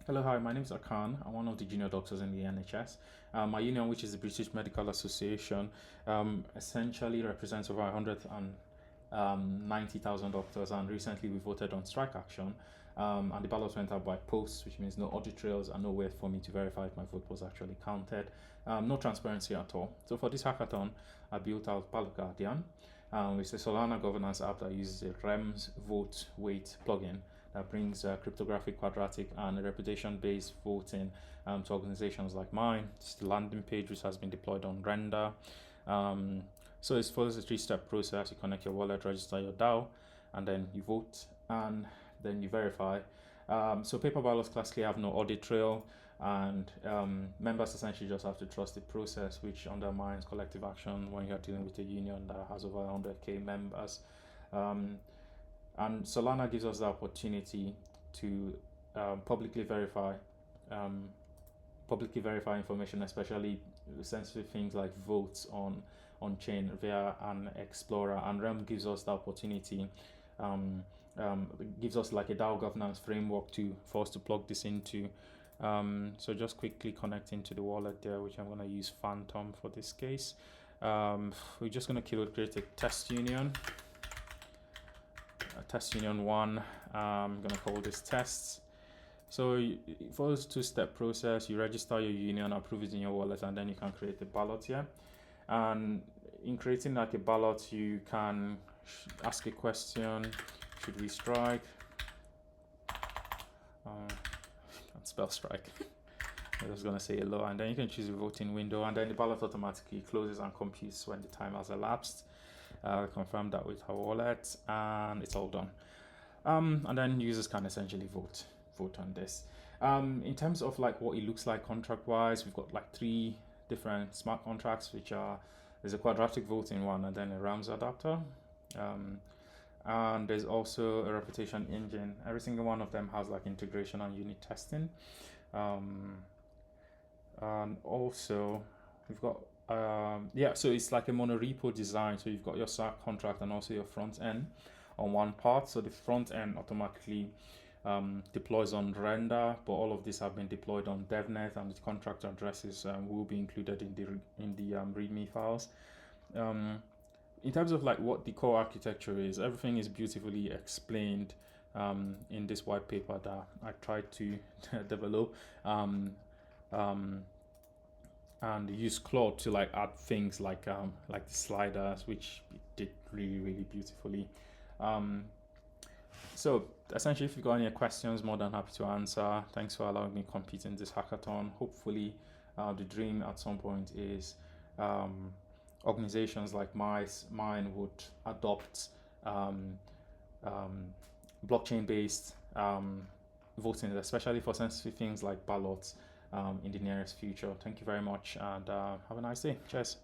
Hello, hi, my name is Akan. I'm one of the junior doctors in the NHS. My union, which is the British Medical Association, essentially represents over 190,000 doctors, and recently we voted on strike action. And the ballot went out by post, which means no audit trails and no way for me to verify if my vote was actually counted. No transparency at all. So for this hackathon, I built out Ballot, which is a Solana governance app that uses a REMS vote weight plugin that brings cryptographic, quadratic, and reputation-based voting to organizations like mine. It's the landing page which has been deployed on Render. So it follows a three-step process. You connect your wallet, register your DAO, and then you vote, and then you verify. So paper ballots classically have no audit trail, and members essentially just have to trust the process, which undermines collective action when you're dealing with a union that has over 100k members. And Solana gives us the opportunity to publicly verify information, especially sensitive things like votes on chain via an explorer. And Realm gives us the opportunity, gives us like a DAO governance framework for us to plug this into. So just quickly connecting to the wallet there, which I'm going to use Phantom for this case. We're just going to create a test union. Test union 1. I'm going to call this tests. So for this two-step process, you register your union, approve it in your wallet, and then you can create a ballot here. And in creating like a ballot, you can ask a question: should we strike? Can't spell strike. I'm just gonna say hello, and then you can choose a voting window, and then the ballot automatically closes and computes when the time has elapsed. Confirm that with our wallet, and it's all done. And then users can essentially vote on this. In terms of like what it looks like contract wise, we've got like 3 different smart contracts, which are there's a quadratic voting one, and then a RAMS adapter. And there's also a reputation engine. Every single one of them has like integration and unit testing. And also we've got so it's like a monorepo design. So you've got your smart contract and also your front end on one part. So the front end automatically deploys on Render, but all of these have been deployed on DevNet, and the contract addresses will be included in the README files. In terms of like what the core architecture is, everything is beautifully explained in this white paper that I tried to develop. And use Claude to like add things like the sliders, which it did really beautifully. So essentially, if you've got any questions, more than happy to answer. Thanks for allowing me to compete in this hackathon. Hopefully the dream at some point is organizations like mine would adopt blockchain based voting, especially for sensitive things like ballots in the nearest future. Thank you very much, and have a nice day. Cheers.